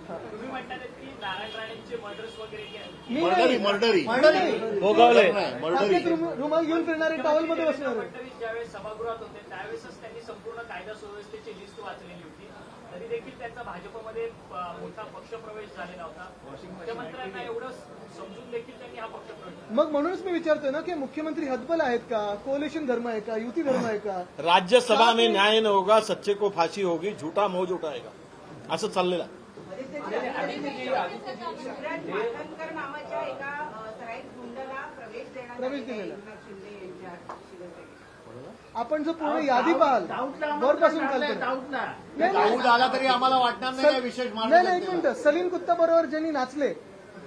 तुम्ही म्हणतात की नारायण राणेंचे मर्डर्स वगैरे मी नाही. मर्डरी भोगावले हातात रुमाल घेऊन फिरणारे टॉवेलमध्ये बसणार आहे. फडणवीस ज्यावेळेस सभागृहात होते त्यावेळेसच त्यांनी संपूर्ण कायदा सुव्यवस्थेची लिस्ट वाचलेली होती, तरी देखील त्यांचा भाजपमध्ये मोठा पक्षप्रवेश झालेला होता. मुख्यमंत्र्यांना एवढं समजून देखील त्यांनी हा पक्षप्रवेश. मग म्हणूनच मी विचारतोय ना की मुख्यमंत्री हतबल आहेत का, कोalition धर्म आहे का, युती धर्म आहे का? राज्यसभा में न्याय न होगा, सच्चे को फांसी होगी, झूठा मौज उठाएगा, असं चाललेलं आहे. शिवराज मातनकर नावाच्या एका सराईत गुंडाला प्रवेश देण्यात प्रवेश आलेला आहे दिलेला. एकनाथ शिंदे यांच्या शिवसेनेत. आपण जर पूर्ण यादी पाहाल वरपासून खालपर्यंत. नाही, नाही. दाऊद आला तरी आम्हाला वाटणार नाही काय विशेष नाही एक मिनिट, सलीम कुत्ता बरोबर ज्यांनी नाचले,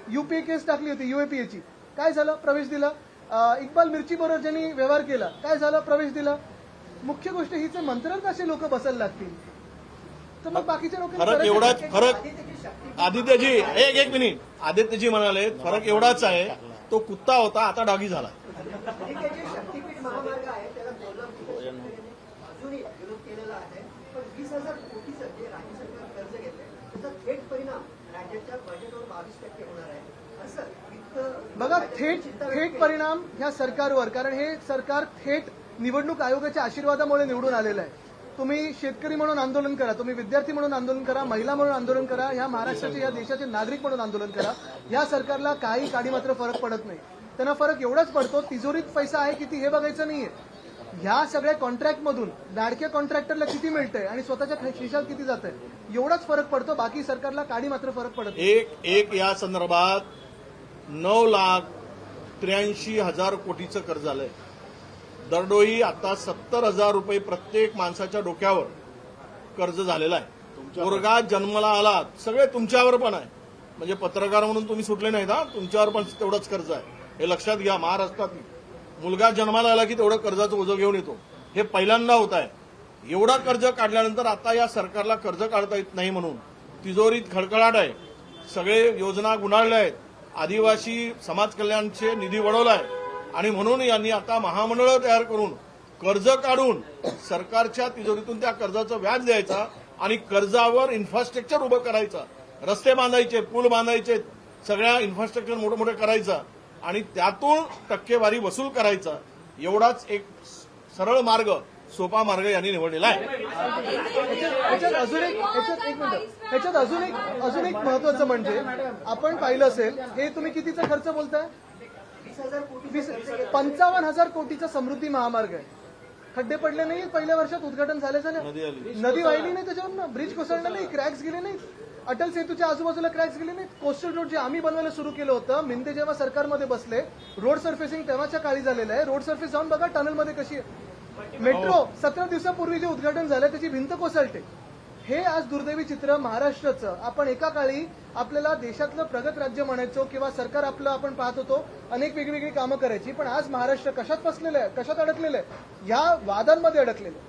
युपीए केस टाकली होती युएपीएची, काय झालं? प्रवेश दिला. इक्बाल मिर्ची बरोबर ज्यांनी व्यवहार केला, काय झालं? प्रवेश दिला. मुख्य गोष्ट हीच मंत्र्यांत असे लोक बसायला लागतील तर मग बाकीच्या फरक एवढाच, फरक आदित्यजी एक मिनिट, आदित्यजी म्हणाले फरक एवढाच आहे, तो कुत्ता होता आता डॉगी झाला. शक्तीपीठ महामार्ग आहे त्याला अजूनही विरोध केलेला आहे, पण 20,000 कोटीचं जे राज्य सरकार कर्ज घेतलंय त्याचा थेट परिणाम राज्याच्या बजेटवर 22% होणार आहे असं वित्त बघा. थेट परिणाम ह्या सरकारवर, कारण हे सरकार थेट निवडणूक आयोगाच्या आशीर्वादामुळे निवडून आलेलं आहे. तुम्ही शेतकरी म्हणून आंदोलन करा, तुम्ही विद्यार्थी म्हणून आंदोलन करा, महिला म्हणून आंदोलन करा, ह्या महाराष्ट्राचे या देशाचे नागरिक म्हणून आंदोलन करा, या सरकारला काही काडी मात्र फरक पडत नाही. त्यांना फरक एवढाच पडतो, तिजोरीत पैसा आहे किती हे बघायचं नाहीये. ह्या सगळ्या कॉन्ट्रॅक्टमधून लाडक्या कॉन्ट्रॅक्टरला किती मिळतंय आणि स्वतःच्या खिशात किती जात आहे एवढाच फरक पडतो. बाकी सरकारला काडी मात्र फरक पडत नाही. एक या संदर्भात 9,83,000 कोटीचं कर्ज आलंय. दरडोई आता 70,000 रुपये प्रत्येक माणसाच्या डोक्यावर कर्ज झालेलं आहे. मुलगा जन्माला आला, सगळे तुमच्यावर पण आहे, म्हणजे पत्रकार म्हणून तुम्ही सुटले नाहीत हा, तुमच्यावर पण तेवढंच कर्ज आहे, हे लक्षात घ्या. महाराष्ट्रात मुलगा जन्माला आला की तेवढं कर्जाचं ओझं घेऊन येतो, हे पहिल्यांदा होत आहे. एवढं कर्ज काढल्यानंतर आता या सरकारला कर्ज काढता येत नाही म्हणून तिजोरीत खडखडाट आहे. सगळे योजना गुंडाळल्या आहेत, आदिवासी समाज कल्याणचे निधी वळवलाय आणि म्हणून यांनी आता महामंडळ तयार करून कर्ज काढून सरकारच्या तिजोरीतून त्या कर्जाचं व्याज द्यायचा आणि कर्जावर इन्फ्रास्ट्रक्चर उभं करायचं, रस्ते बांधायचे, पूल बांधायचे, सगळ्या इन्फ्रास्ट्रक्चर मोठं मोठं करायचं आणि त्यातून टक्केवारी वसूल करायचा. एवढाच एक सरळ मार्ग, सोपा मार्ग यांनी निवडलेला आहे. अजून एक महत्वाचं म्हणजे आपण पाहिलं असेल, हे तुम्ही कितीचा खर्च बोलताय? 55,000 कोटीचा समृद्धी महामार्ग आहे. खड्डे पडले नाही पहिल्या वर्षात उद्घाटन झालं नदी वाहिली नाही त्याच्यावर ब्रिज कोसळलं नाही, क्रॅक्स गेले नाहीत, अटल सेतूच्या आजूबाजूला क्रॅक्स गेले नाहीत. कोस्टल रोड जे आम्ही बनवायला सुरू केलं होतं, मिंदे जेव्हा सरकारमध्ये बसले, रोड सर्फेसिंग तेव्हाच्या काळी झालेलं आहे. रोड सर्फेस जाऊन बघा टनलमध्ये कशी आहे. मेट्रो 17 दिवसापूर्वी जे उद्घाटन झालं त्याची भिंत कोसळते. हे आज दुर्दैवी चित्र महाराष्ट्राचं. आपण एका काळी आपल्याला देशातलं प्रगत राज्य म्हणायचो किंवा सरकार आपलं आपण पाहत होतो, अनेक वेगवेगळी कामं करायची. पण आज महाराष्ट्र कशात फसलेलं आहे, कशात अडकलेलं आहे, या वादांमध्ये अडकलेलं आहे.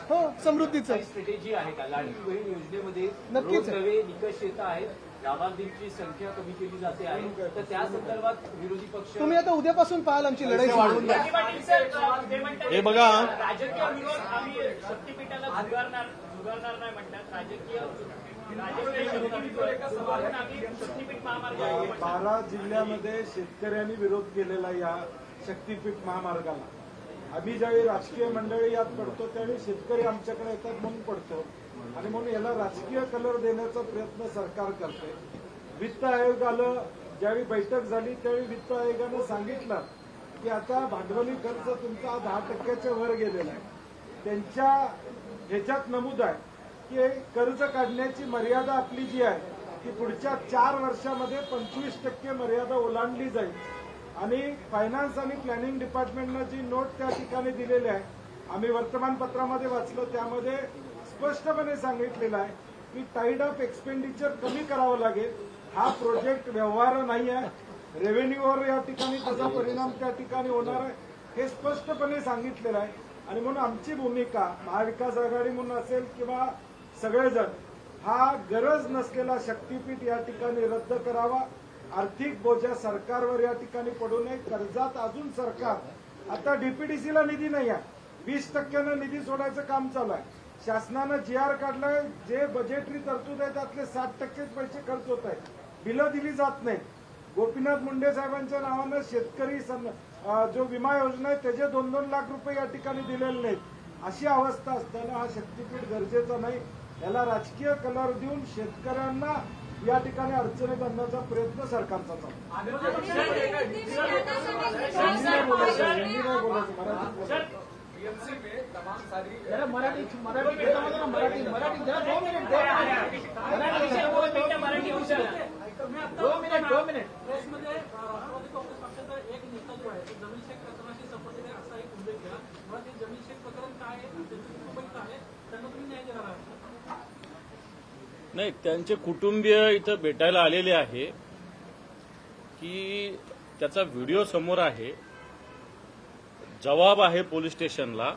हो, समृद्धीचं स्ट्रॅटेजी आहे का? लाडकी बहीण योजनेमध्ये नक्कीच रोज नवे निकष येत आहेत, लाभार्थींची संख्या कमी केली जाते आहे, तर त्या संदर्भात विरोधी पक्ष तुम्ही आता उद्यापासून पाहाल आमची लढाई सुरू. हे बघा, राजकीय विरोध आम्ही शक्तीपीठाला झुगारणार नाही म्हणतात. राजकीय शक्तीपीठ महामार्ग 12 जिल्ह्यामध्ये शेतकऱ्यांनी विरोध केलेला या शक्तीपीठ महामार्गाला. आम्ही ज्यावेळी राजकीय मंडळी यात पडतो त्यावेळी शेतकरी आमच्याकडे येतात म्हणून पडतो आणि म्हणून याला राजकीय कलर देण्याचा प्रयत्न सरकार करते. वित्त आयोगाला ज्यावेळी बैठक झाली त्यावेळी वित्त आयोगानं सांगितलं की आता भांडवली खर्च तुमचा 10% वर गेलेला आहे. त्यांच्या ह्याच्यात नमूद आहे की कर्ज काढण्याची मर्यादा आपली जी आहे ती पुढच्या 4 वर्षामध्ये 25% मर्यादा ओलांडली जाईल. आणि फायनान्स आणि प्लॅनिंग डिपार्टमेंटनं जी नोट त्या ठिकाणी दिलेली आहे, आम्ही वर्तमानपत्रामध्ये वाचलं, त्यामध्ये स्पष्टपणे सांगितलेलं आहे की टाईड अप एक्सपेंडिचर कमी करावं लागेल. हा प्रोजेक्ट व्यवहार नाही आहे, रेव्हेन्यूवर या ठिकाणी त्याचा परिणाम त्या ठिकाणी होणार आहे, हे स्पष्टपणे सांगितलेलं आहे. आणि म्हणून आमची भूमिका महाविकास आघाडी म्हणून असेल किंवा सगळेजण, हा गरज नसलेला शक्तीपीठ या ठिकाणी रद्द करावा. आर्थिक बोजा सरकारवर या ठिकाणी पडू नये. कर्जात अजून सरकार, आता डीपीडीसीला निधी नाही आहे, 20% निधी सोडायचं काम चालू आहे. शासनानं जीआर काढलाय, जे बजेटरी तरतूद आहे त्यातले 60% पैसे खर्च होत आहेत, बिलं दिली जात नाहीत. गोपीनाथ मुंडे साहेबांच्या नावानं शेतकरी जो विमा योजना आहे त्याचे 2-2 लाख रुपये या ठिकाणी दिलेले नाहीत. अशी अवस्था असताना हा शक्तीपीठ गरजेचा नाही. याला राजकीय कलर देऊन शेतकऱ्यांना या ठिकाणी अडचणीत आणण्याचा प्रयत्न सरकारचा चालू. नाही, त्यांचे कुटुंबीय इथं भेटायला आलेले आहे की त्याचा व्हिडिओ समोर आहे, जबाब आहे पोलीस स्टेशनला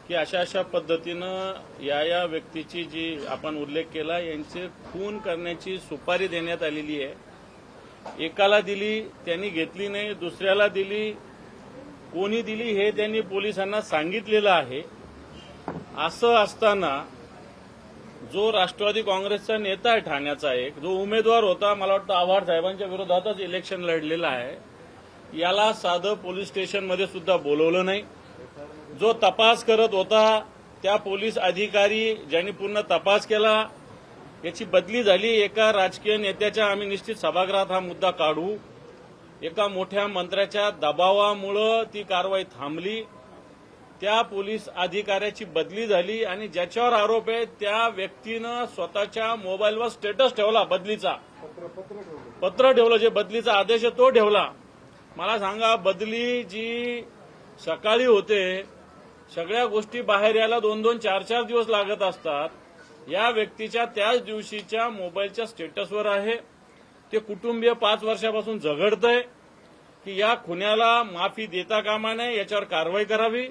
की अशा अशा पद्धतीनं या व्यक्तीची जी आपण उल्लेख केला यांचे खून करण्याची सुपारी देण्यात आलेली आहे. एकाला दिली, त्यांनी घेतली नाही, दुसऱ्याला दिली, कोणी दिली हे त्यांनी पोलिसांना सांगितलेलं आहे. असं असताना जो राष्ट्रवादी काँग्रेसचा नेता आहे ठाण्याचा, एक जो उमेदवार होता, मला वाटतं आव्हाड साहेबांच्या विरोधातच इलेक्शन लढलेला आहे, याला साधं पोलीस स्टेशनमध्ये सुद्धा बोलवलं नाही. जो तपास करत होता त्या पोलीस अधिकारी ज्यांनी पूर्ण तपास केला याची बदली झाली. एका राजकीय नेत्याच्या, आम्ही निश्चित सभागृहात हा मुद्दा काढू, एका मोठ्या मंत्र्याच्या दबावामुळं ती कारवाई थांबली. त्या पोलीस अधिकाऱ्याची बदली झाली आणि ज्याच्यावर आरोप आहे त्या व्यक्तीनं स्वतःच्या मोबाईलवर स्टेटस ठेवला बदलीचा, पत्र ठेवलं, जे बदलीचा आदेश आहे तो ठेवला. मला सांगा, बदली जी सकाळी होते, सगळ्या गोष्टी बाहेर यायला 2-2, 4-4 दिवस लागत असतात. या व्यक्तीच्या त्याच दिवशीच्या मोबाईलच्या स्टेटसवर आहे. ते कुटुंबीय 5 वर्षापासून झगडतंय की या खुन्याला माफी देता कामा नये, याच्यावर कारवाई करावी.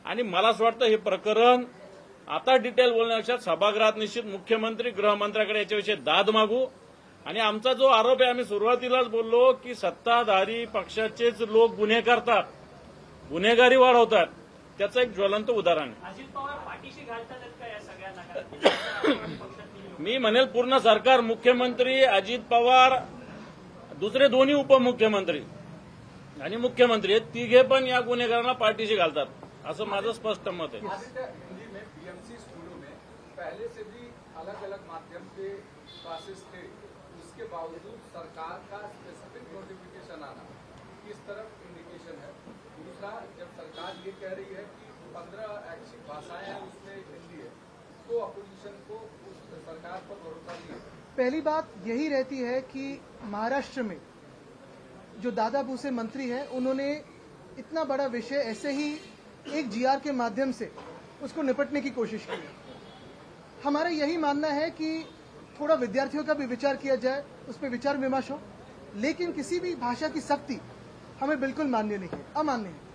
आणि मला असं वाटतं हे प्रकरण आता डिटेल बोलण्यापेक्षा सभागृहात निश्चित मुख्यमंत्री, गृहमंत्र्याकडे याच्याविषयी दाद मागू. आणि आमचा जो आरोप आहे, आम्ही सुरुवातीलाच बोललो की सत्ताधारी पक्षाचेच लोक गुन्हे करतात, गुन्हेगारी वाढवतात. त्याचं एक ज्वलंत उदाहरण आहे. अजित पवार पाठीशी घालतात का या सगळ्यांना? मी म्हणेल पूर्ण सरकार, मुख्यमंत्री, अजित पवार, दुसरे दोन्ही उपमुख्यमंत्री आणि मुख्यमंत्री, हे तिघे पण या गुन्हेगारांना पाठीशी घालतात, असं माझं स्पष्ट मत आहे. बीएमसी स्कूलों में पहले से भी अलग अलग माध्यम के क्लासेस थे, उसके बावजूद सरकार का स्पेसिफिक नोटिफिकेशन आना, किस तरफ इंडिकेशन दूसरा, जब सरकार ये कह रही है कि 15 ऐच्छिक भाषाएं हैं उसमें हिंदी है, तो अपोजिशन को उस सरकार पर भरोसा नहीं है। पहली बात यही रहती है कि महाराष्ट्र में जो दादा भूसे मंत्री हैं, उन्होंने इतना बड़ा विषय ऐसे ही एक जीआर के माध्यम से उसको निपटने की कोशिश की। हमारा यही मानना है कि थोड़ा विद्यार्थियों का भी विचार किया जाए, उस पर विचार विमर्श हो, लेकिन किसी भी भाषा की सख्ती हमें बिल्कुल मान्य नहीं है, अमान्य है।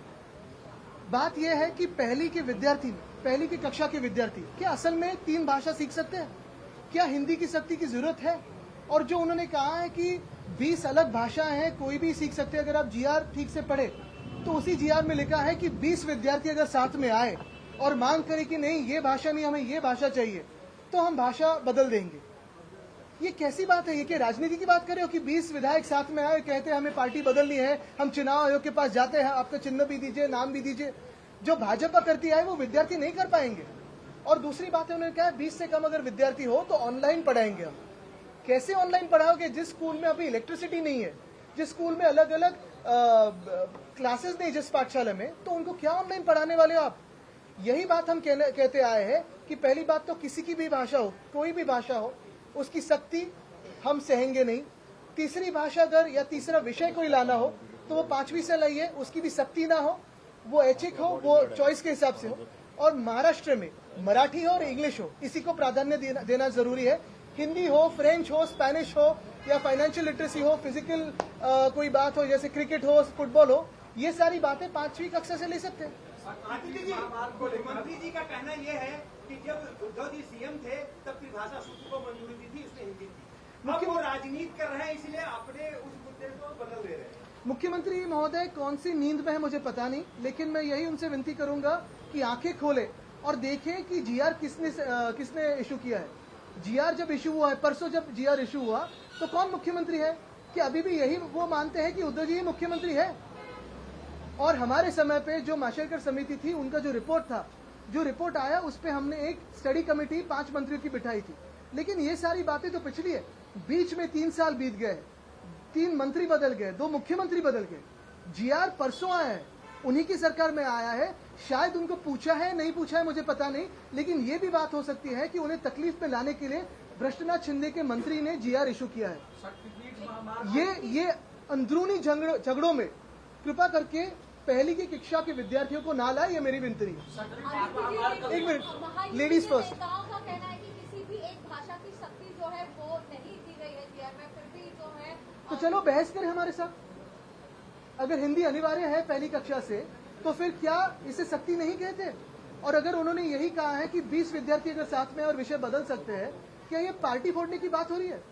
बात यह है कि पहली के विद्यार्थी, पहली की कक्षा के विद्यार्थी क्या असल में 3 भाषा सीख सकते हैं? क्या हिंदी की सख्ती की जरूरत है? और जो उन्होंने कहा है कि 20 अलग भाषाएं हैं, कोई भी सीख सकते हैं, अगर आप जीआर ठीक से पढ़े तो उसी जीआर में लिखा है कि 20 विद्यार्थी अगर साथ में आए और मांग करे कि नहीं ये भाषा नहीं, हमें ये भाषा चाहिए, तो हम भाषा बदल देंगे। ये कैसी बात है? ये क्या राजनीति की बात कर रहे हो कि 20 विधायक साथ में आए, कहते हैं हमें पार्टी बदलनी है, हम चुनाव आयोग के पास जाते हैं, आपका चिन्ह भी दीजिए, नाम भी दीजिए। जो भाजपा करती है वो विद्यार्थी नहीं कर पाएंगे। और दूसरी बात है, उन्होंने कहा 20 से कम अगर विद्यार्थी हो तो ऑनलाइन पढ़ाएंगे हम। कैसे ऑनलाइन पढ़ाओगे जिस स्कूल में अभी इलेक्ट्रिसिटी नहीं है, जिस स्कूल में अलग अलग क्लासेस नहीं, जिस पाठशाला में, तो उनको क्या ऑनलाइन पढ़ाने वाले हो आप? यही बात हम कहते आए हैं कि पहली बात तो किसी की भी भाषा हो, कोई भी भाषा हो, उसकी सख्ती हम सहेंगे नहीं। तीसरी भाषा अगर या तीसरा विषय कोई लाना हो तो वो 5वीं से लाइए, उसकी भी सख्ती ना हो, वो ऐच्छिक हो, वो चॉइस के हिसाब से हो। और महाराष्ट्र में मराठी हो और इंग्लिश हो, इसी को प्राधान्य देना जरूरी है। हिंदी हो, फ्रेंच हो, स्पेनिश हो, या फाइनेंशियल लिटरेसी हो, फिजिकल कोई बात हो जैसे क्रिकेट हो, फुटबॉल हो, ये सारी बातें 5वीं कक्षा से ले सकते हैं। मुख्यमंत्री जी का कहना यह है कि जब उद्धव जी सीएम थे तब त्रिभाषा सूत्र को मंजूरी दी थी, उसने हिंदी दी। अब वो राजनीति कर रहे हैं, इसलिए अपने उस मुद्दे को बदल दे रहे हैं। मुख्यमंत्री महोदय कौन सी नींद में है मुझे पता नहीं, लेकिन मैं यही उनसे विनती करूंगा कि आंखें खोले और देखें कि जीआर किसने इशू किया है। जीआर जब इशू हुआ है, परसों जब जीआर इशू हुआ, तो कौन मुख्यमंत्री है? कि अभी भी यही वो मानते हैं कि उद्धव जी ही मुख्यमंत्री है? और हमारे समय पे जो माशेलकर समिति थी, उनका जो रिपोर्ट था, जो रिपोर्ट आया, उस पे हमने एक स्टडी कमेटी 5 मंत्रियों की बिठाई थी। लेकिन ये सारी बातें तो पिछली है। बीच में 3 साल बीत गए, 3 मंत्री बदल गए, 2 मुख्यमंत्री बदल गए। जीआर परसों आया है, उन्हीं की सरकार में आया है। शायद उनको पूछा है, नहीं पूछा है, मुझे पता नहीं, लेकिन ये भी बात हो सकती है कि उन्हें तकलीफ में लाने के लिए भ्रष्टनाथ शिंदे के मंत्री ने जीआर इशू किया है। ये अंदरूनी झगड़ों में कृपा करके पहली की कक्षा के विद्यार्थियों को ना लाए, ये मेरी विनती है। एक मिनट, लेडीज फर्स्ट। का कहना है कि किसी भी एक भाषा की सख्ती जो है वो नहीं की गई है जीआर में, फिर भी जो है तो चलो बहस करें हमारे साथ। अगर हिंदी अनिवार्य है पहली कक्षा से, तो फिर क्या इसे सख्ती नहीं कहते? और अगर उन्होंने यही कहा है कि 20 विद्यार्थी अगर साथ में और विषय बदल सकते हैं, क्या ये पार्टी फोड़ने की बात हो रही है?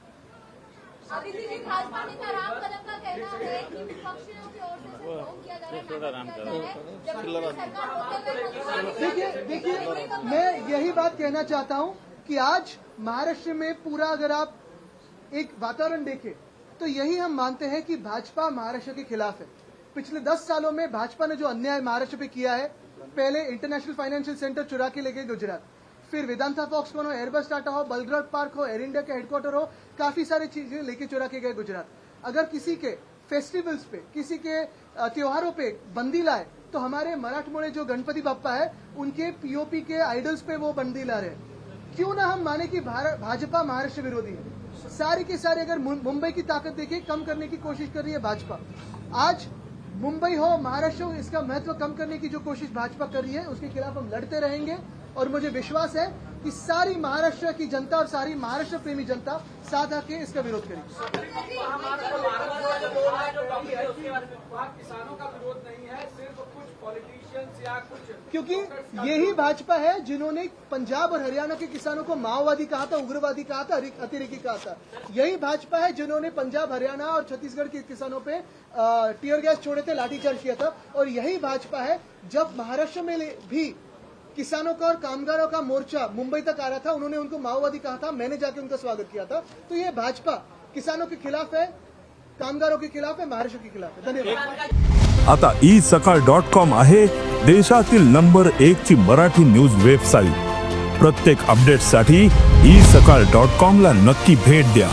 अदिति जी, भाजपा नेता राम कदम का कहना है कि विपक्षियों की ओर से सहयोग किया जा रहा है। देखिए, मैं यही बात कहना चाहता हूं कि आज महाराष्ट्र में पूरा अगर आप एक वातावरण देखें तो यही हम मानते हैं कि भाजपा महाराष्ट्र के खिलाफ है। पिछले 10 सालों में भाजपा ने जो अन्याय महाराष्ट्र पे किया है, पहले इंटरनेशनल फाइनेंशियल सेंटर चुरा के ले गए गुजरात, फिर वेदांता फॉक्सकॉन हो, एयरबस टाटा हो, बलगढ़ पार्क हो, एयर इंडिया का हेडक्वार्टर हो, काफी सारी चीजें लेके चुरा के गए गुजरात। अगर किसी के फेस्टिवल्स पे, किसी के त्योहारों पे बंदी लाए, तो हमारे मराठमोड़े जो गणपति बाप्पा है, उनके पीओपी के आइडल्स पे वो बंदी ला रहे हैं। क्यों ना हम माने कि भाजपा महाराष्ट्र विरोधी है? सारे के सारे अगर मुंबई की ताकत देखिए, कम करने की कोशिश कर रही है भाजपा। आज मुंबई हो, महाराष्ट्र हो, इसका महत्व कम करने की जो कोशिश भाजपा कर रही है, उसके खिलाफ हम लड़ते रहेंगे। और मुझे विश्वास है कि सारी महाराष्ट्र की जनता और सारी महाराष्ट्र प्रेमी जनता साथ आके इसका विरोध करेगी। किसानों का विरोध नहीं है, सिर्फ कुछ पॉलिटिशियंस या कुछ, क्योंकि यही भाजपा है जिन्होंने पंजाब और हरियाणा के किसानों को माओवादी कहा था, उग्रवादी कहा था, अतिरेकी कहा था। यही भाजपा है जिन्होंने पंजाब, हरियाणा और छत्तीसगढ़ के किसानों पे टीयर गैस छोड़े थे, लाठीचार्ज किया था। और यही भाजपा है जब महाराष्ट्र में भी किसानों का और कामगारों का मोर्चा मुंबई तक आ रहा था, उन्होंने उनको माओवादी कहा था, मैंने जाके उनका स्वागत किया था। तो ये भाजपा किसानों के खिलाफ है, कामगारों के खिलाफ है, महाराष्ट्र के खिलाफ है। धन्यवाद। आता isakal.com आहे देशातील नंबर 1 ची मराठी न्यूज वेबसाईट। प्रत्येक अपडेटसाठी isakal.com ला नक्की भेट द्या।